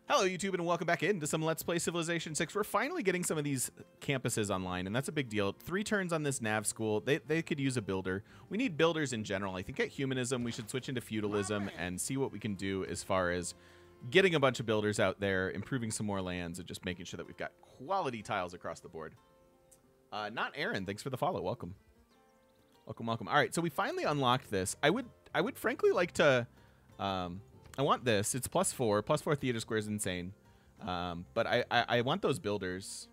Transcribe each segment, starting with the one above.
Hello, YouTube, and welcome back into some Let's Play Civilization 6. We're finally getting some of these campuses online, and that's a big deal. 3 turns on this nav school. They could use a builder. We need builders in general. I think at humanism, we should switch into feudalism and see what we can do as far as getting a bunch of builders out there, improving some more lands, and just making sure that we've got quality tiles across the board. Not Aaron. Thanks for the follow. Welcome. Welcome, welcome. All right, so we finally unlocked this. I would frankly like to... I want this. It's +4 theater square is insane. But I want those builders.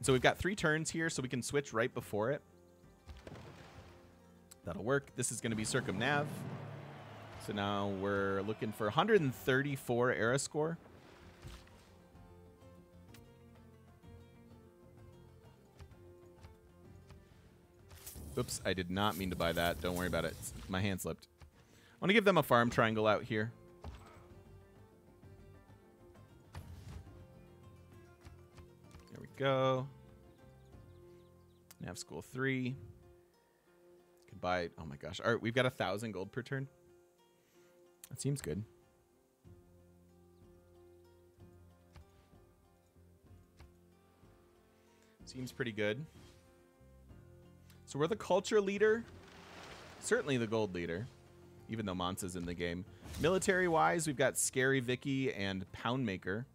So we've got 3 turns here, so we can switch right before it. That'll work. This is going to be circumnav. So now we're looking for 134 era score. Oops, I did not mean to buy that. Don't worry about it. My hand slipped. I want to give them a farm triangle out here. There we go. Nav school 3. Can buy. Oh my gosh. All right, we've got 1,000 gold per turn. That seems good. Seems pretty good. So we're the culture leader. Certainly the gold leader, even though Mansa's in the game. Military-wise, we've got Scary Vicky and Poundmaker.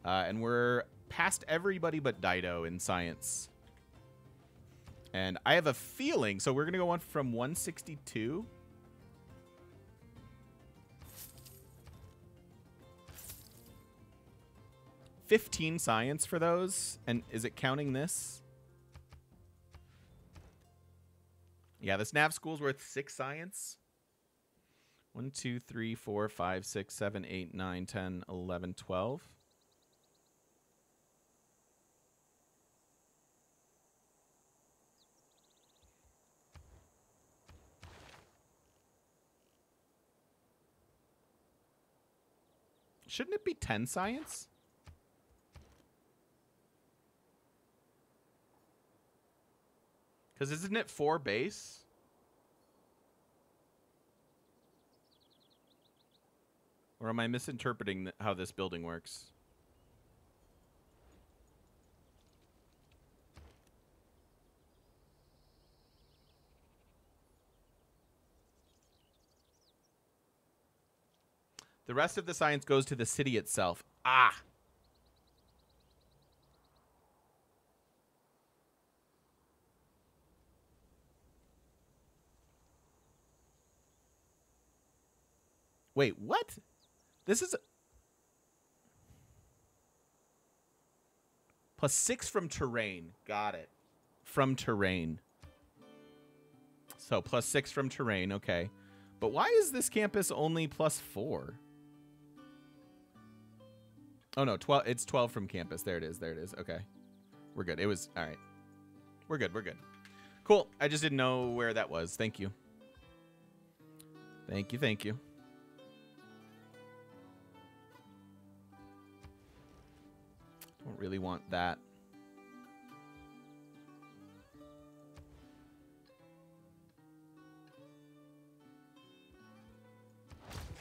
And we're past everybody but Dido in science. And I have a feeling, so we're going to go on from 162. $15 science for those. And is it counting this? Yeah, this nav school's worth 6 science. 1, 2, 3, 4, 5, 6, 7, 8, 9, 10, 11, 12. Shouldn't it be 10 science? Because isn't it 4 base? Or am I misinterpreting how this building works? The rest of the science goes to the city itself. Ah! Wait, what? This is... +6 from terrain. Got it. From terrain. So, +6 from terrain. Okay. But why is this campus only +4? Oh, no. 12. It's 12 from campus. There it is. There it is. Okay. We're good. It was... All right. We're good. We're good. Cool. I just didn't know where that was. Thank you. Thank you. Thank you. Don't really want that.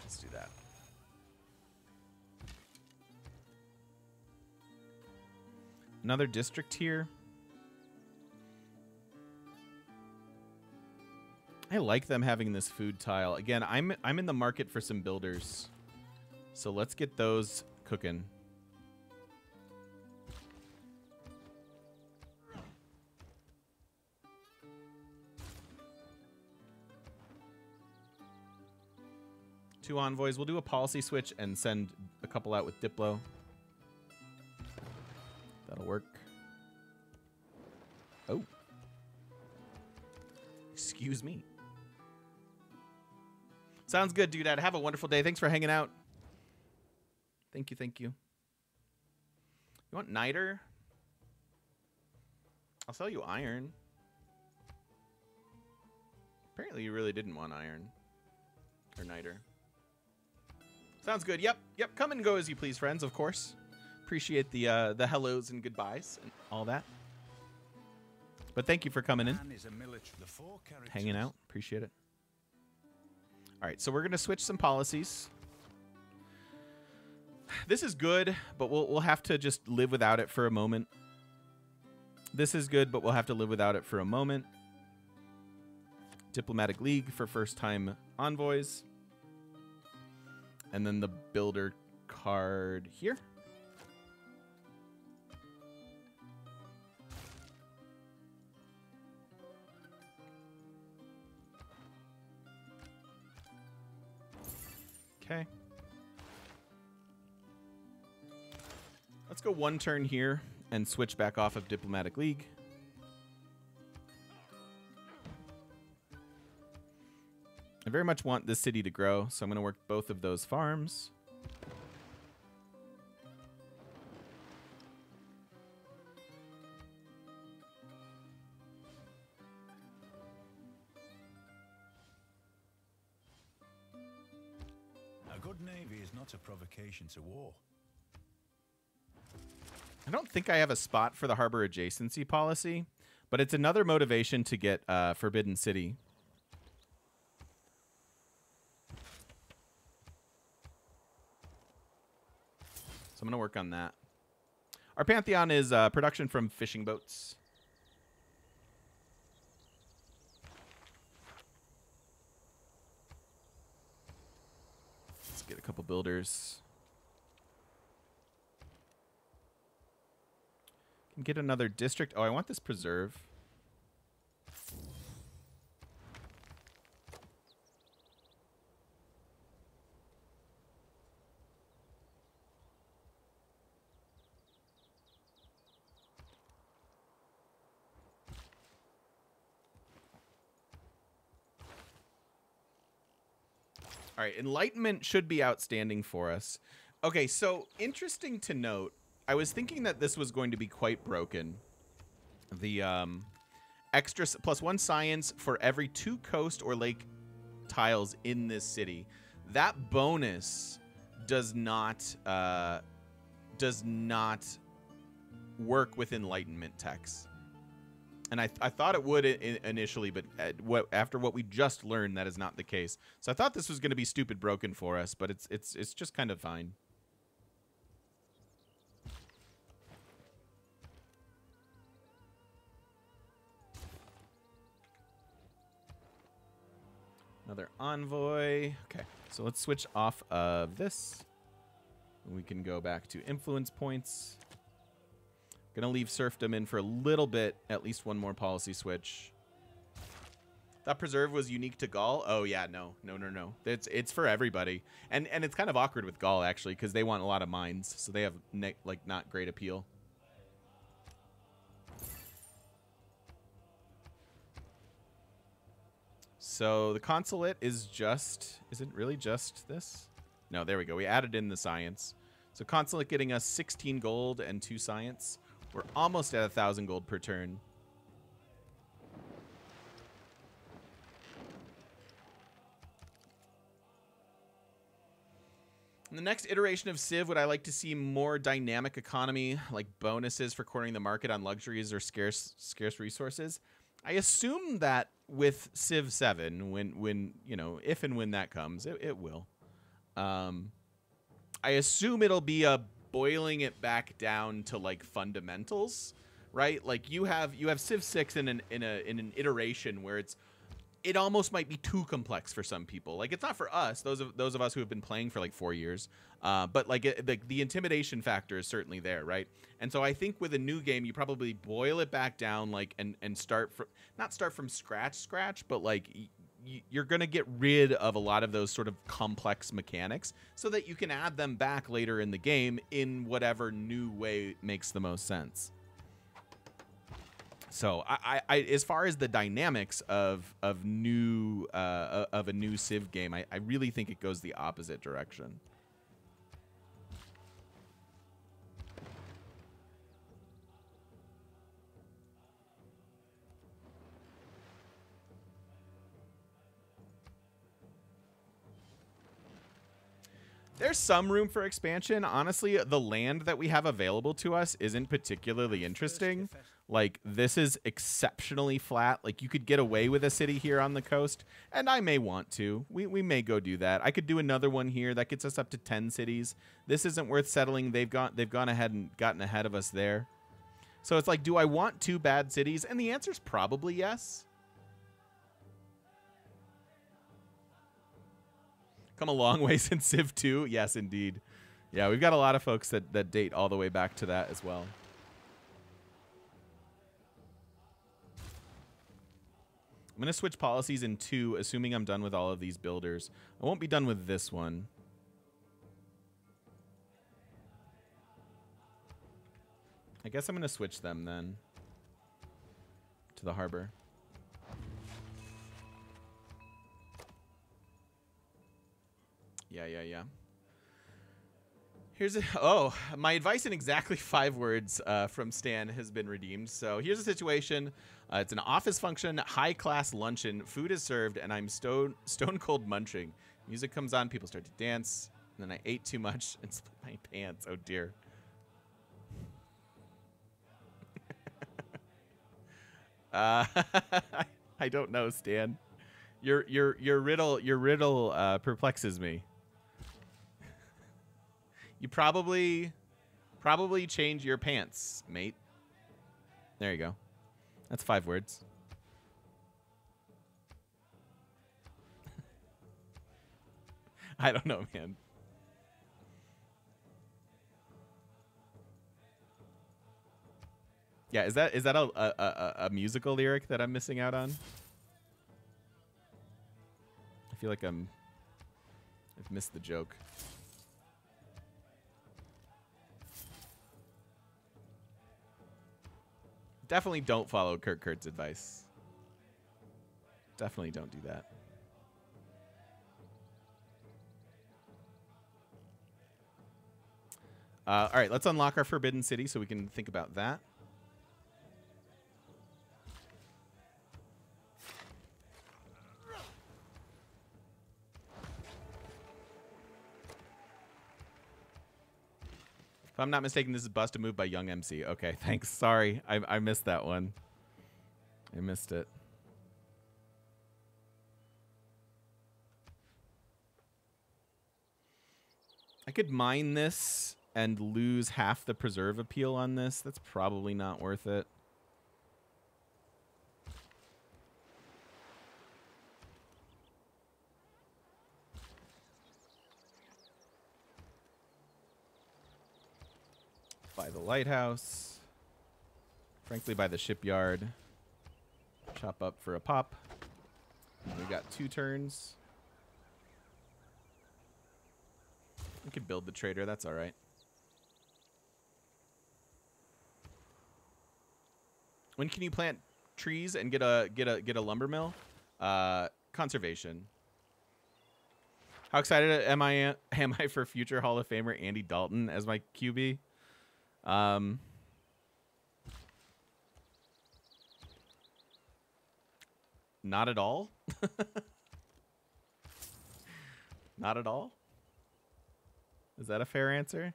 Let's do that. Another district here. I like them having this food tile. Again, I'm in the market for some builders. So let's get those cooking. Two envoys. We'll do a policy switch and send a couple out with Diplo. That'll work. Oh. Excuse me. Sounds good, dude. Have a wonderful day. Thanks for hanging out. Thank you, thank you. You want niter? I'll sell you iron. Apparently you really didn't want iron. Or niter. Sounds good. Yep, yep. Come and go as you please, friends, of course. Appreciate the hellos and goodbyes and all that. But thank you for coming in. Hanging out. Appreciate it. All right, so we're going to switch some policies. This is good, but we'll have to just live without it for a moment. This is good, but we'll have to live without it for a moment. Diplomatic League for first-time envoys. And then the builder card here. Okay. Let's go one turn here and switch back off of Diplomatic League. I very much want this city to grow, so I'm going to work both of those farms. A good navy is not a provocation to war. I don't think I have a spot for the harbor adjacency policy, but it's another motivation to get Forbidden City. So I'm going to work on that. Our Pantheon is production from fishing boats. Let's get a couple builders. Can get another district. Oh, I want this preserve. All right, Enlightenment should be outstanding for us. Okay, so interesting to note, I was thinking that this was going to be quite broken. The extra +1 science for every 2 coast or lake tiles in this city. That bonus does not work with Enlightenment techs. And I thought it would initially, but after what we just learned, that is not the case. So I thought this was going to be stupid broken for us, but it's just kind of fine. Another envoy. Okay, so let's switch off of this. We can go back to influence points. Gonna leave serfdom in for a little bit, at least one more policy switch. That preserve was unique to Gaul. Oh yeah, no. It's for everybody, and it's kind of awkward with Gaul actually because they want a lot of mines, so they have like not great appeal. So the consulate is isn't really just this? No, there we go. We added in the science. So consulate getting us 16 gold and 2 science. We're almost at 1,000 gold per turn. In the next iteration of Civ, would I like to see more dynamic economy, like bonuses for cornering the market on luxuries or scarce resources? I assume that with Civ 7, when you know, if and when that comes, it will. I assume it'll be a boiling it back down to like fundamentals, right? Like you have Civ 6 in an iteration where it almost might be too complex for some people. Like it's not for us, those of us who have been playing for like 4 years, but like the intimidation factor is certainly there, right? And so I think with a new game, you probably boil it back down, like and start from not start from scratch, but like you're gonna get rid of a lot of those sort of complex mechanics so that you can add them back later in the game in whatever new way makes the most sense. So I as far as the dynamics of a new Civ game, I really think it goes the opposite direction. There's some room for expansion. Honestly, the land that we have available to us isn't particularly interesting. Like, this is exceptionally flat. Like, you could get away with a city here on the coast, and I may want to. We may go do that. I could do another one here that gets us up to 10 cities. This isn't worth settling. They've gone ahead and gotten ahead of us there. So it's like, do I want 2 bad cities? And the answer is probably yes. Come a long way since Civ 2. Yes, indeed. Yeah, we've got a lot of folks that date all the way back to that as well. I'm going to switch policies in 2, assuming I'm done with all of these builders. I won't be done with this one. I guess I'm going to switch them then to the harbor. Yeah. Here's my advice in exactly 5 words from Stan has been redeemed. So here's a situation. It's an office function, high-class luncheon. Food is served, and I'm stone cold munching. Music comes on, people start to dance, and then I ate too much and split my pants. Oh dear. I don't know, Stan. Your riddle perplexes me. You probably change your pants, mate. There you go. That's 5 words. I don't know, man. Yeah, is that a musical lyric that I'm missing out on? I feel like I've missed the joke. Definitely don't follow Kurt's advice. Definitely don't do that. All right, let's unlock our Forbidden City so we can think about that. If I'm not mistaken, this is Bust a Move by Young MC. Okay, thanks. Sorry, I missed that one. I missed it. I could mine this and lose half the preserve appeal on this. That's probably not worth it. By the lighthouse. Frankly, by the shipyard. Chop up for a pop. We got 2 turns. We could build the trader. That's all right. When can you plant trees and get a lumber mill? Conservation. How excited am I for future Hall of Famer Andy Dalton as my QB? Not at all. Not at all. Is that a fair answer?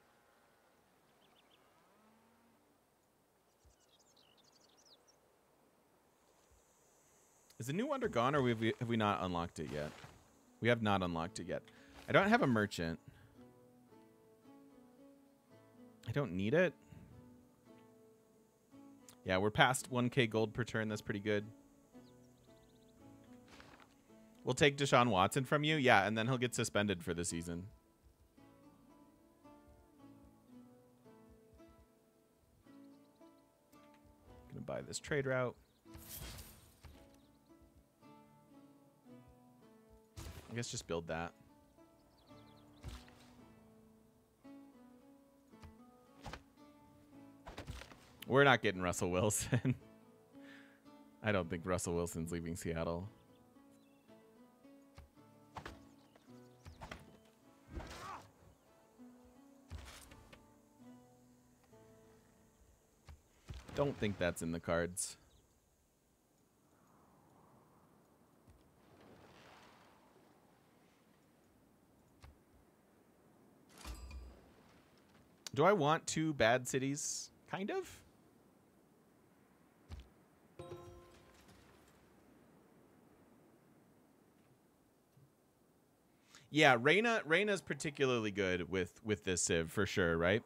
Is the new wonder gone, or have we not unlocked it yet? We have not unlocked it yet. I don't have a merchant. I don't need it. Yeah, we're past 1K gold per turn. That's pretty good. We'll take Deshaun Watson from you. Yeah, and then he'll get suspended for the season. Gonna buy this trade route. I guess just build that. We're not getting Russell Wilson. I don't think Russell Wilson's leaving Seattle. Don't think that's in the cards. Do I want 2 bad cities? Kind of. Yeah, Reina's particularly good with this civ for sure, right?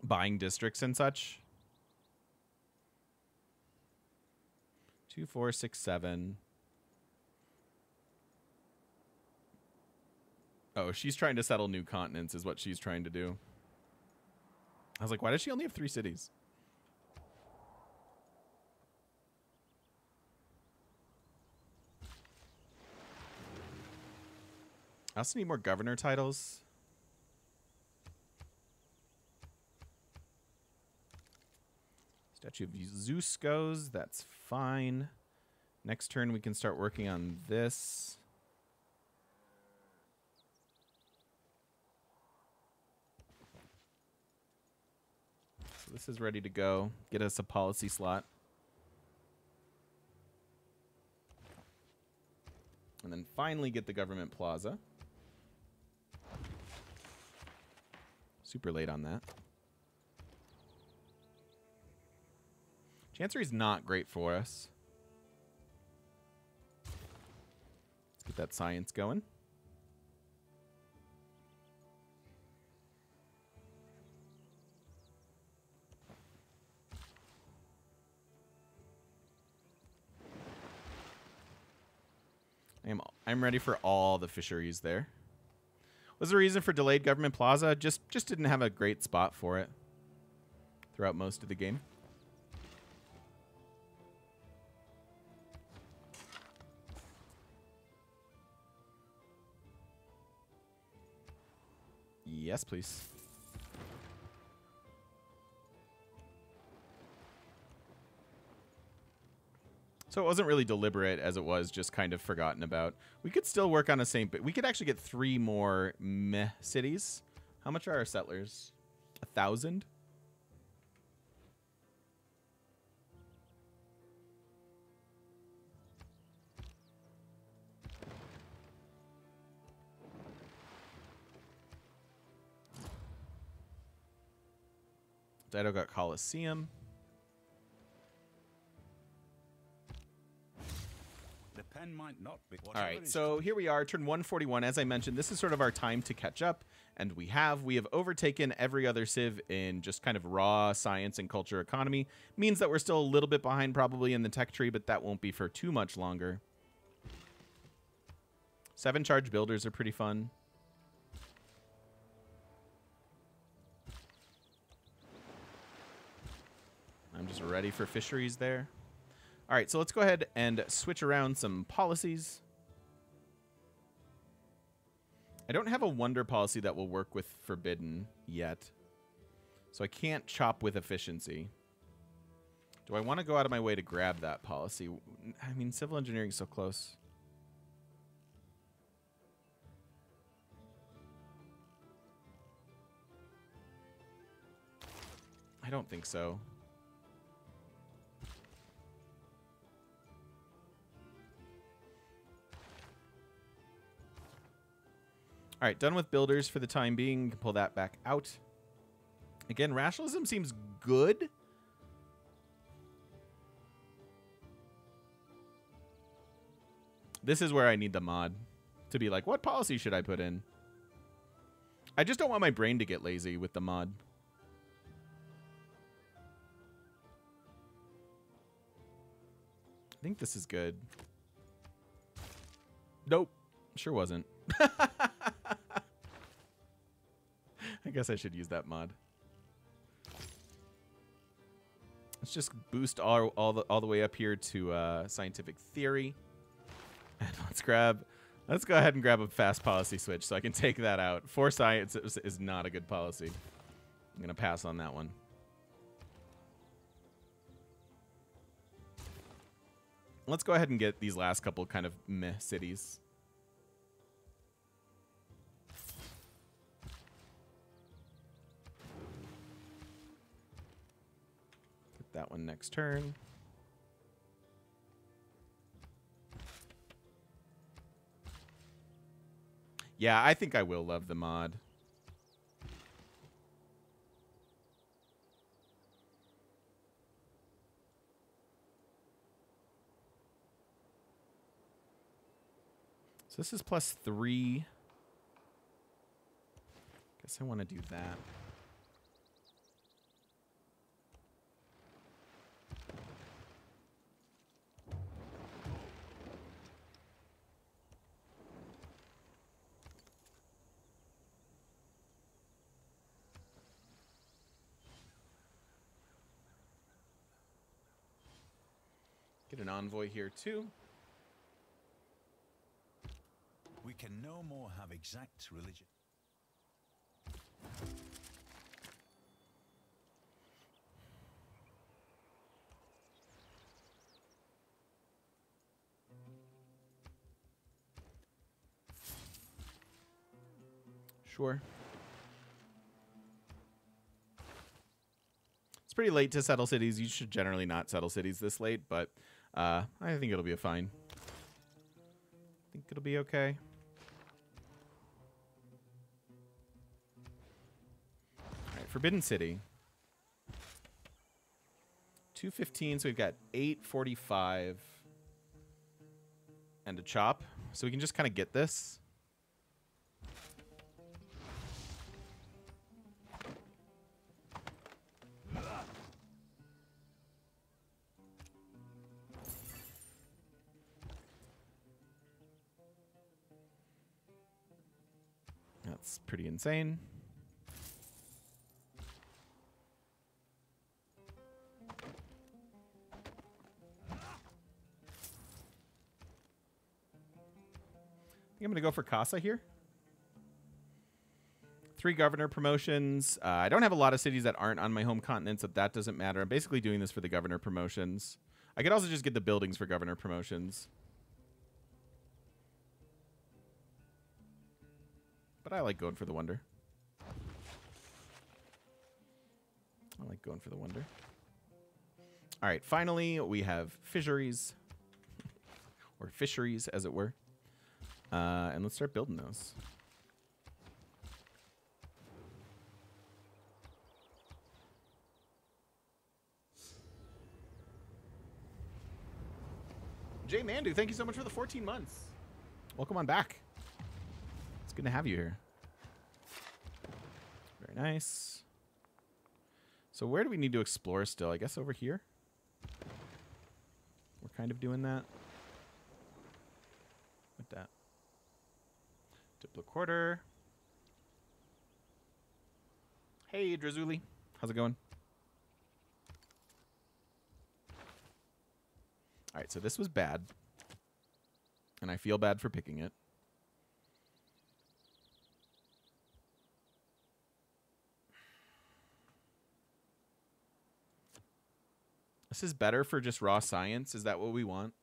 Buying districts and such. 2, 4, 6, 7. Oh, she's trying to settle new continents is what she's trying to do. I was like, why does she only have 3 cities? I also need more governor titles. Statue of Zeus goes. That's fine. Next turn, we can start working on this. So this is ready to go. Get us a policy slot. And then finally get the government plaza. Super late on that. Chancery's not great for us. Let's get that science going. I'm ready for all the fisheries there. Was the reason for delayed government plaza? Just didn't have a great spot for it throughout most of the game. Yes, please. So it wasn't really deliberate as it was just kind of forgotten about. We could still work on a St. We could actually get 3 more meh cities. How much are our settlers? 1,000? Dido got Colosseum. Might not be. All right, so here we are, turn 141. As I mentioned, this is sort of our time to catch up, and we have overtaken every other civ in just kind of raw science and culture economy. Means that we're still a little bit behind probably in the tech tree, but that won't be for too much longer. 7 charge builders are pretty fun. I'm just ready for fisheries there. All right, so let's go ahead and switch around some policies. I don't have a wonder policy that will work with forbidden yet, so I can't chop with efficiency. Do I want to go out of my way to grab that policy? I mean, civil engineering is so close. I don't think so. All right, done with builders for the time being. Can pull that back out. Again, rationalism seems good. This is where I need the mod to be like, what policy should I put in? I just don't want my brain to get lazy with the mod. I think this is good. Nope. Sure wasn't. I guess I should use that mod. Let's just boost all the way up here to scientific theory. And let's go ahead and grab a fast policy switch so I can take that out. 4 science is not a good policy. I'm going to pass on that one. Let's go ahead and get these last couple kind of meh cities. Get that one next turn. Yeah, I think I will love the mod. So this is +3. Guess I want to do that. Get an envoy here too. We can no more have exact religion. Sure. It's pretty late to settle cities. You should generally not settle cities this late, but I think it'll be fine. I think it'll be okay. All right, Forbidden City. 215, so we've got 845 and a chop. So we can just kind of get this. That's pretty insane. I think I'm going to go for Casa here. 3 governor promotions. I don't have a lot of cities that aren't on my home continent, so that doesn't matter. I'm basically doing this for the governor promotions. I could also just get the buildings for governor promotions. But I like going for the wonder. I like going for the wonder. All right, finally, we have fisheries. Or fisheries, as it were. And let's start building those. Jay Mandu, thank you so much for the 14 months. Welcome on back. It's good to have you here. Very nice. So where do we need to explore still? I guess over here. We're kind of doing that. With that. Diplo quarter. Hey, Drazuli. How's it going? All right, so this was bad. And I feel bad for picking it. This is better for just raw science. Is that what we want?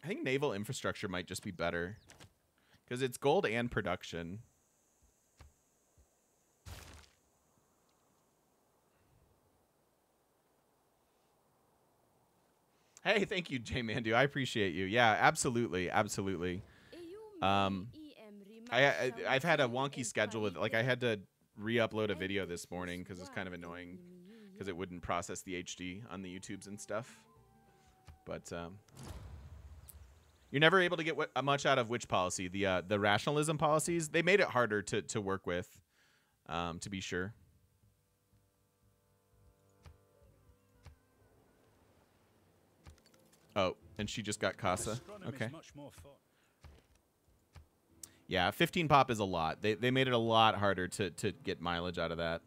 I think naval infrastructure might just be better. Because it's gold and production. Hey, thank you, J Mandu. I appreciate you. Yeah, absolutely, absolutely. I've had a wonky schedule with, like, I had to re-upload a video this morning because it's kind of annoying because it wouldn't process the HD on the YouTubes and stuff. But you're never able to get much out of which policy? The rationalism policies. They made it harder to work with, to be sure. Oh, and she just got Casa. Okay. Yeah, 15 pop is a lot. They made it a lot harder to get mileage out of that.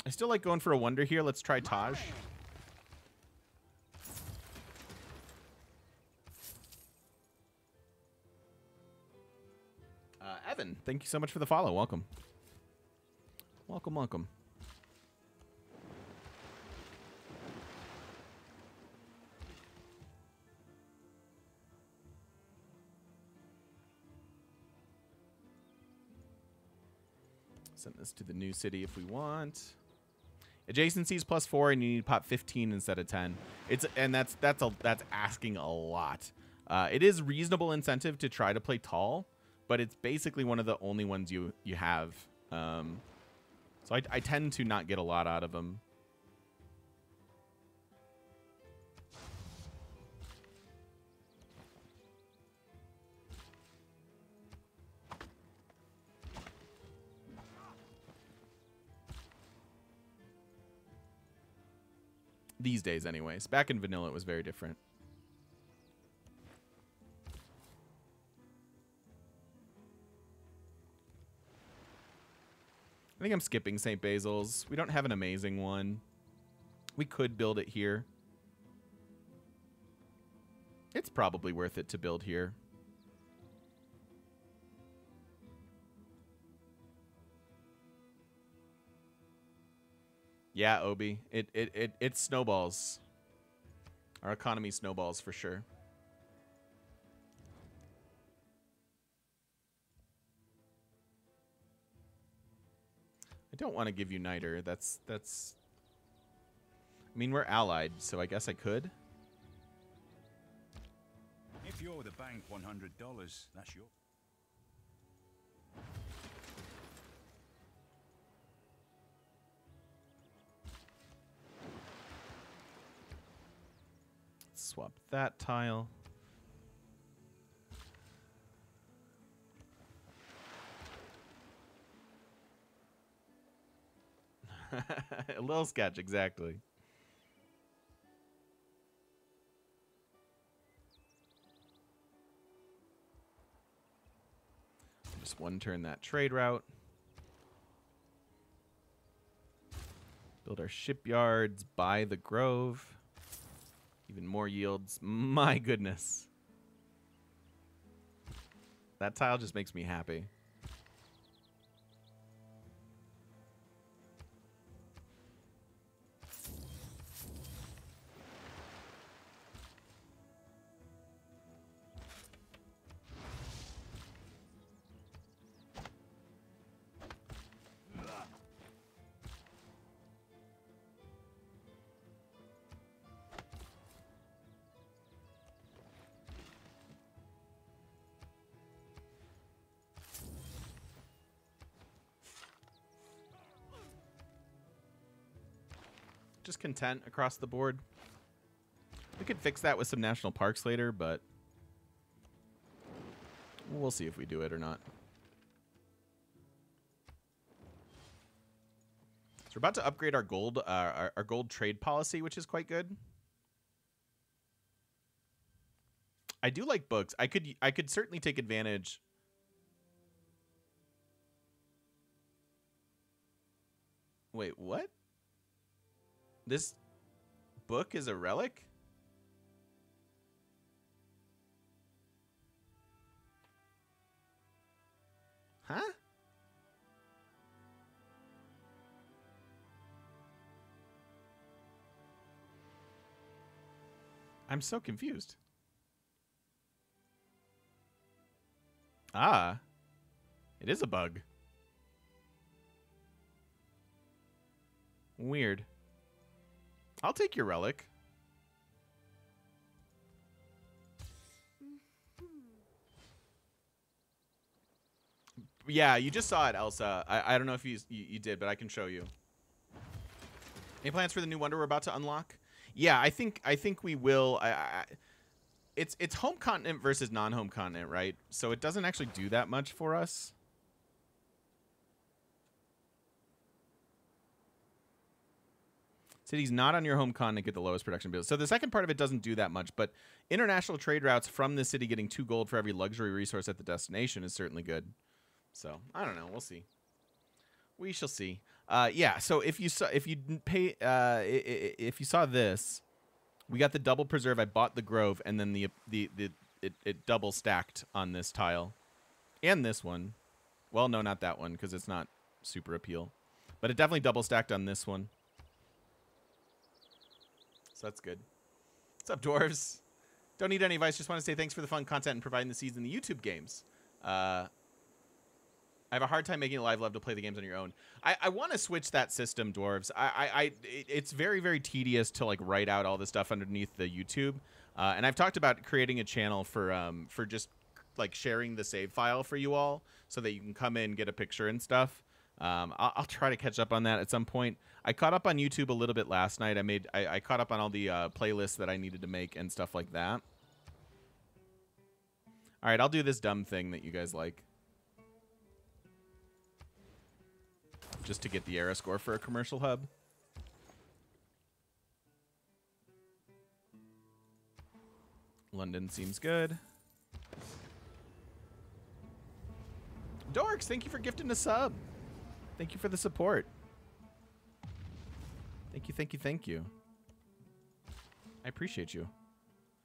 I still like going for a wonder here. Let's try Taj. Evan, thank you so much for the follow. Welcome. Welcome, welcome. Send this to the new city if we want. Adjacencies +4, and you need to pop 15 instead of 10. That's asking a lot. It is reasonable incentive to try to play tall, but it's basically one of the only ones you have. So I tend to not get a lot out of them. These days, anyways. Back in vanilla, it was very different. I think I'm skipping St. Basil's. We don't have an amazing one. We could build it here. It's probably worth it to build here. Yeah, Obi. It snowballs. Our economy snowballs for sure. I don't want to give you Niter. That's I mean, we're allied, so I guess I could. If you owe the bank $100, that's your. Swap that tile. A little sketch, exactly. Just one turn that trade route. Build our shipyards, buy the grove. Even more yields. My goodness. That tile just makes me happy. Just content across the board. We could fix that with some national parks later, but we'll see if we do it or not. So we're about to upgrade our gold trade policy, which is quite good. I do like books. I could certainly take advantage. Wait, what? This book is a relic? Huh? I'm so confused. Ah. It is a bug. Weird. I'll take your relic. Yeah, you just saw it, Elsa. I don't know if you did, but I can show you. Any plans for the new wonder we're about to unlock? Yeah, I think we will. It's home continent versus non-home continent, right? So it doesn't actually do that much for us. Cities not on your home continent get the lowest production bill. So the second part of it doesn't do that much, but international trade routes from the city getting 2 gold for every luxury resource at the destination is certainly good. So I don't know. We'll see. We shall see. Yeah. So if you saw this, we got the double preserve. I bought the grove, and then it double stacked on this tile, and this one. Well, no, not that one because it's not super appeal, but it definitely double stacked on this one. So that's good. What's up, dwarves? Don't need any advice. Just want to say thanks for the fun content and providing the seeds in the YouTube games. I have a hard time making a live love to play the games on your own. I want to switch that system, dwarves. It's very, very tedious to like write out all this stuff underneath the YouTube. And I've talked about creating a channel for just like sharing the save file for you all so that you can come in, get a picture and stuff. I'll try to catch up on that at some point. I caught up on YouTube a little bit last night. I caught up on all the playlists that I needed to make and stuff like that. All right, I'll do this dumb thing that you guys like. Just to get the era score for a commercial hub. London seems good. Dorks, thank you for gifting a sub. Thank you for the support. Thank you, thank you, thank you. I appreciate you.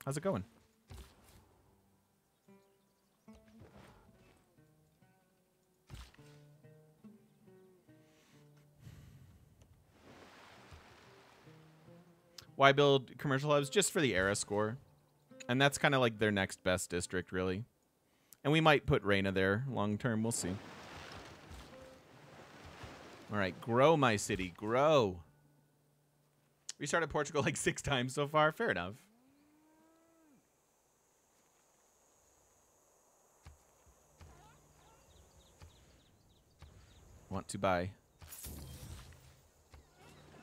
How's it going? Why build commercial hubs? Just for the era score. And that's kind of like their next best district, really. And we might put Reina there long term. We'll see. All right, grow my city. Grow. We started Portugal like 6 times so far. Fair enough. Want to buy.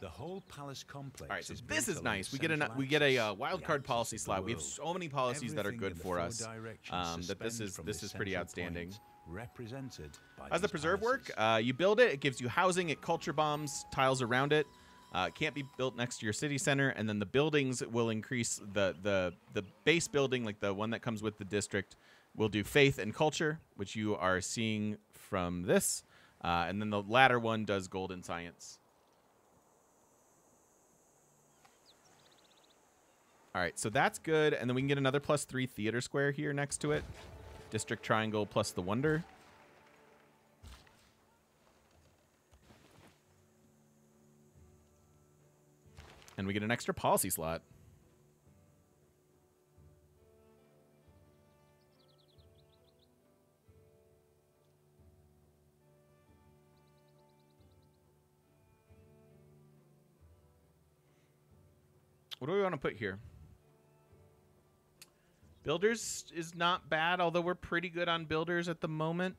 The whole palace complex. All right, so this is nice. We get a wild card policy slot. We have so many policies that are good for us. That this is pretty outstanding. Represented by How's the preserve work? You build it. It gives you housing. It culture bombs tiles around it. It can't be built next to your city center, and then the buildings will increase the base building, like the one that comes with the district, will do faith and culture, which you are seeing from this, and then the latter one does gold and science. All right, so that's good, and then we can get another +3 theater square here next to it. District triangle plus the wonder. And we get an extra policy slot. What do we want to put here? Builders is not bad, although we're pretty good on builders at the moment.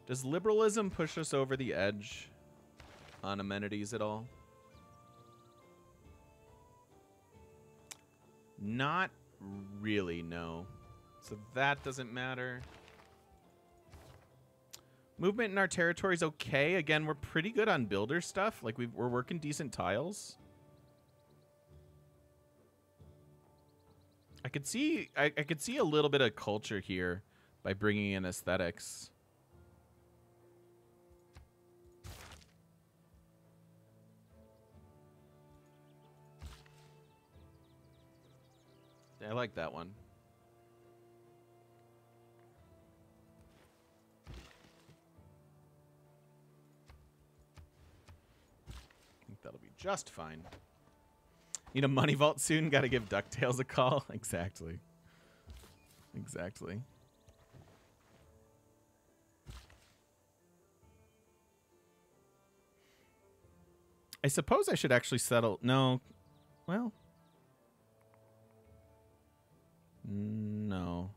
Does liberalism push us over the edge on amenities at all? Not really, no. So that doesn't matter. Movement in our territory is okay. Again, we're pretty good on builder stuff. Like we're working decent tiles. I could see a little bit of culture here by bringing in aesthetics. I like that one. I think that'll be just fine. Need a money vault soon? Gotta give DuckTales a call? Exactly. Exactly. I suppose I should actually settle... No. Well... No.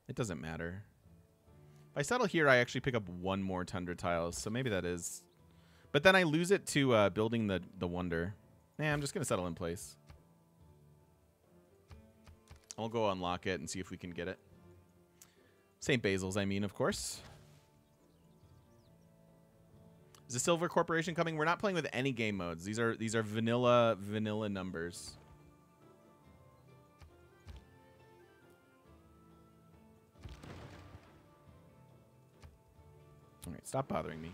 It doesn't matter. If I settle here, I actually pick up one more Tundra tiles, so maybe that is... But then I lose it to building the wonder. Nah, I'm just going to settle in place. I'll go unlock it and see if we can get it. St. Basil's, I mean, of course. Is the Silver Corporation coming? We're not playing with any game modes. These are vanilla numbers. All right, stop bothering me.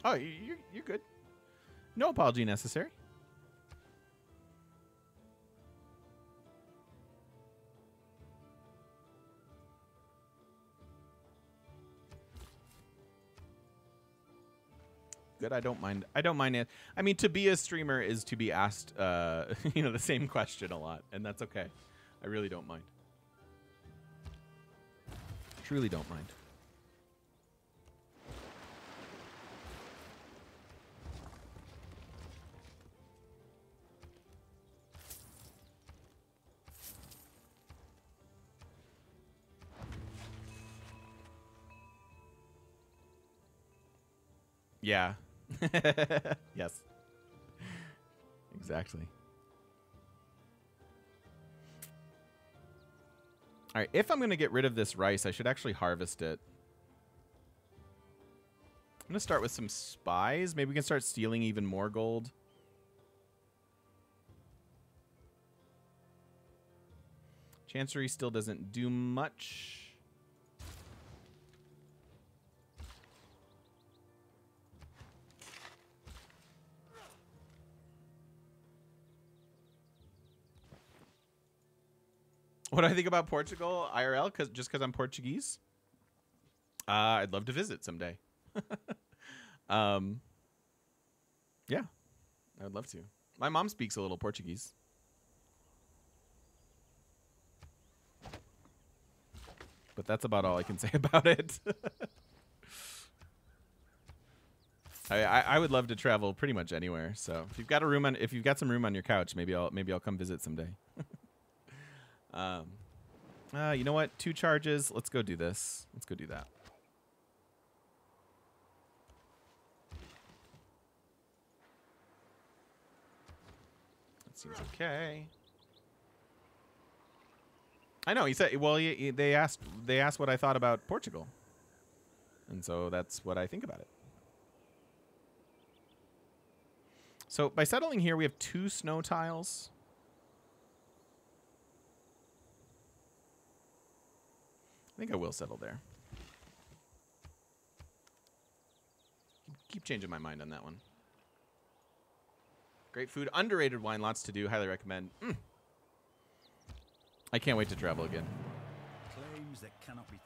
Oh, you're good. No apology necessary. Good, I don't mind. I don't mind it. I mean, to be a streamer is to be asked, you know, the same question a lot, and that's okay. I really don't mind. Truly don't mind. Yeah. Yes. Exactly. All right, if I'm going to get rid of this rice, I should actually harvest it. I'm gonna start with some spies. Maybe we can start stealing even more gold. Chancery still doesn't do much. What do I think about Portugal IRL? Just because I'm Portuguese? I'd love to visit someday. Yeah, I would love to. My mom speaks a little Portuguese. But that's about all I can say about it. I would love to travel pretty much anywhere. So if you've got some room on your couch, maybe I'll come visit someday. You know what? 2 charges. Let's go do this. Let's go do that. That seems okay. I know. He said. Well, they asked what I thought about Portugal, and so that's what I think about it. So by settling here, we have 2 snow tiles. I think I will settle there. Keep changing my mind on that one. Great food. Underrated wine. Lots to do. Highly recommend. I can't wait to travel again. Claims that cannot be.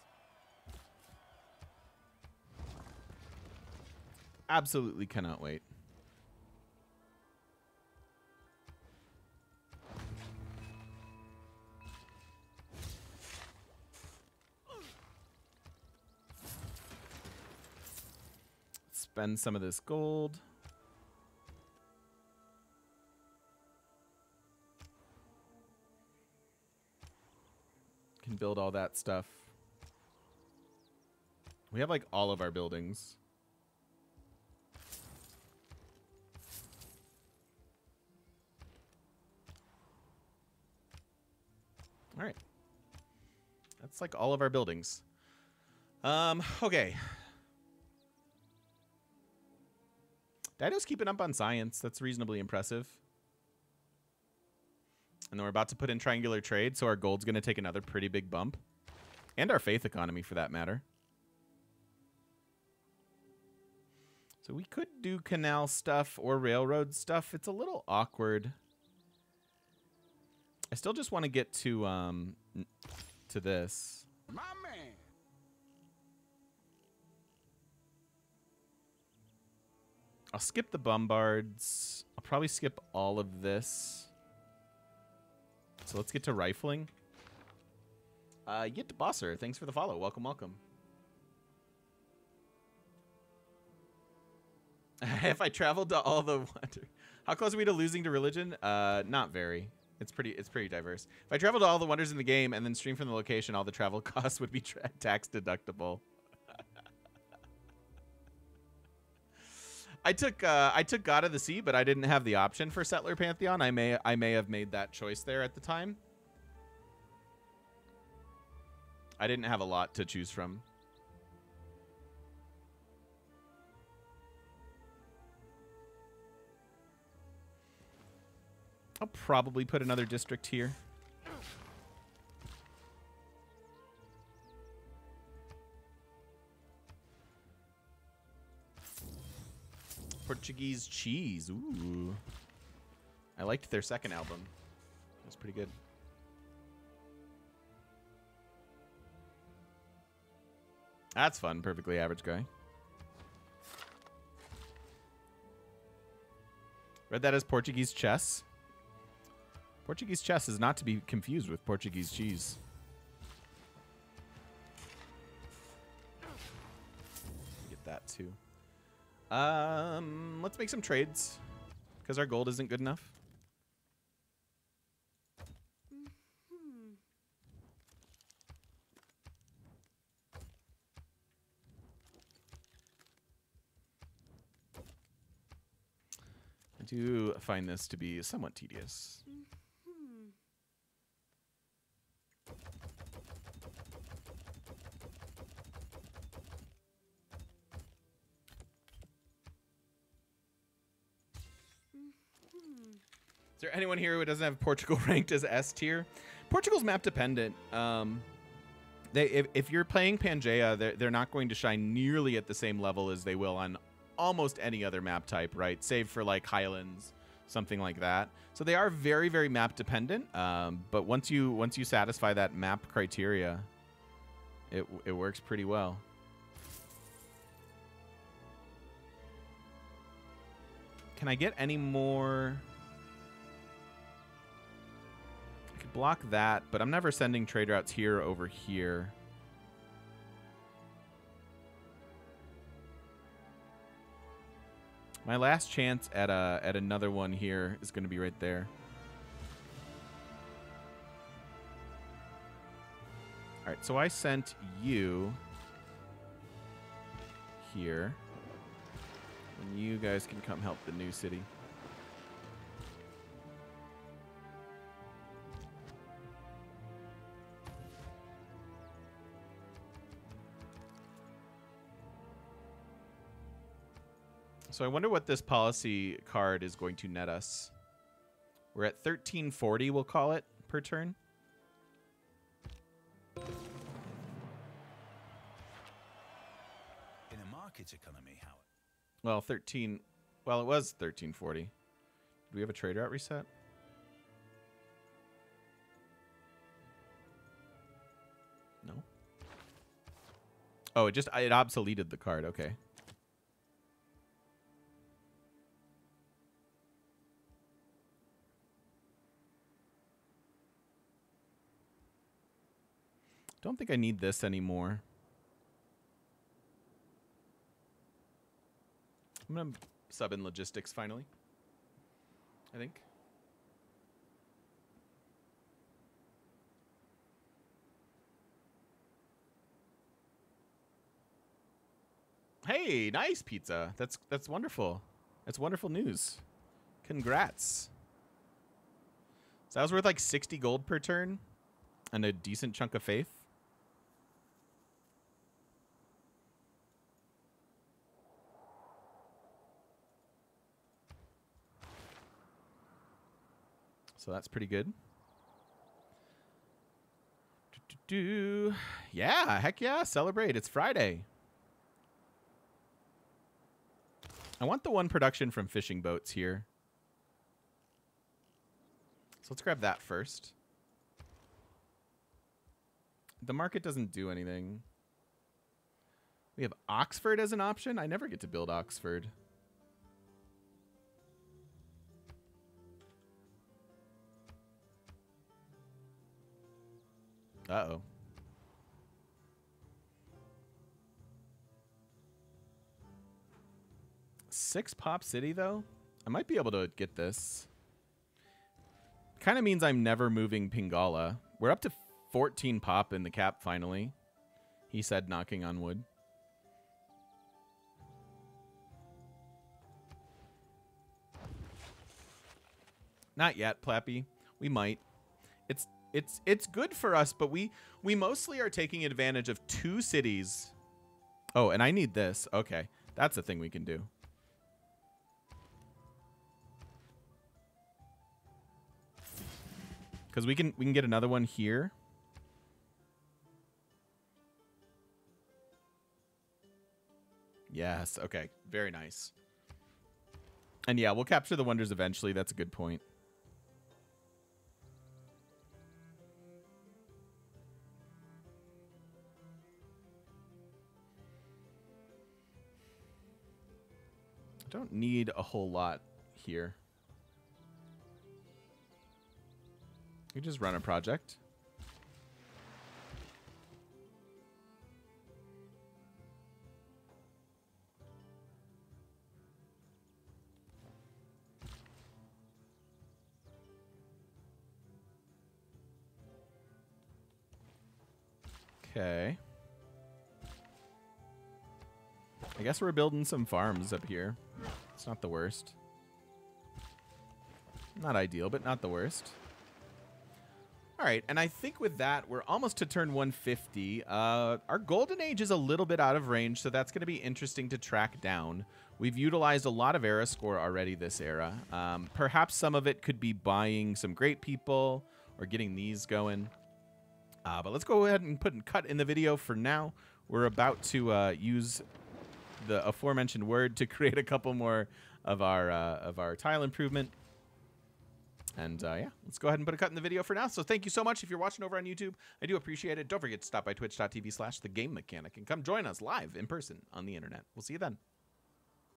Absolutely cannot wait. Spend some of this gold. Can build all that stuff. We have like all of our buildings. All right. That's like all of our buildings. Okay. Dido's keeping up on science. That's reasonably impressive. And then we're about to put in triangular trade, so our gold's going to take another pretty big bump. And our faith economy, for that matter. So we could do canal stuff or railroad stuff. It's a little awkward. I still just want to get to this. My man. I'll skip the bombards. I'll probably skip all of this. So let's get to rifling. Yit Bosser, thanks for the follow. Welcome, welcome. If I traveled to all the wonder, how close are we to losing to religion? Not very. It's pretty diverse. If I traveled to all the wonders in the game and then stream from the location, all the travel costs would be tax deductible. I took God of the Sea, but I didn't have the option for Settler Pantheon. I may have made that choice there at the time. I didn't have a lot to choose from. I'll probably put another district here. Portuguese cheese. Ooh. I liked their second album. It was pretty good. That's fun. Perfectly average guy. Read that as Portuguese chess. Portuguese chess is not to be confused with Portuguese cheese. Get that too. Let's make some trades because our gold isn't good enough. I do find this to be somewhat tedious. Is there anyone here who doesn't have Portugal ranked as S tier? Portugal's map dependent. If you're playing Pangea, they're not going to shine nearly at the same level as they will on almost any other map type, right? Save for like Highlands, something like that. So they are very, very map dependent. But once you satisfy that map criteria, it works pretty well. Can I get any more? I could block that, but I'm never sending trade routes here or over here. My last chance at another one here is going to be right there. All right, so I sent you here. And you guys can come help the new city. So I wonder what this policy card is going to net us. We're at 1340, we'll call it, per turn. In a market economy, Howard. Well, it was 1340. Do we have a trade route reset? No. Oh, it obsoleted the card. Okay. Don't think I need this anymore. I'm going to sub in logistics finally, I think. Hey, nice pizza. That's wonderful. That's wonderful news. Congrats. So that was worth like 60 gold per turn and a decent chunk of faith. So that's pretty good. Yeah, heck yeah, celebrate. It's Friday. I want the one production from fishing boats here. So let's grab that first. The market doesn't do anything. We have Oxford as an option. I never get to build Oxford. Uh-oh. Six pop city, though? I might be able to get this. Kind of means I'm never moving Pingala. We're up to 14 pop in the cap, finally. He said, knocking on wood. Not yet, Plappy. We might. It's good for us, but we mostly are taking advantage of two cities. Oh, and I need this. Okay, that's a thing we can do. Because we can get another one here. Yes. Okay. Very nice. And yeah, we'll capture the wonders eventually. That's a good point. Don't need a whole lot here. You just run a project. Okay. I guess we're building some farms up here. It's not the worst. Not ideal, but not the worst. All right, and I think with that, we're almost to turn 150. Our golden age is a little bit out of range, so that's going to be interesting to track down. We've utilized a lot of era score already this era. Perhaps some of it could be buying some great people or getting these going. But let's go ahead and put a cut in the video for now. We're about to use the aforementioned word to create a couple more of our tile improvement. And yeah, let's go ahead and put a cut in the video for now. So thank you so much if you're watching over on YouTube. I do appreciate it. Don't forget to stop by twitch.tv/thegamemechanic and come join us live in person on the internet. We'll see you then.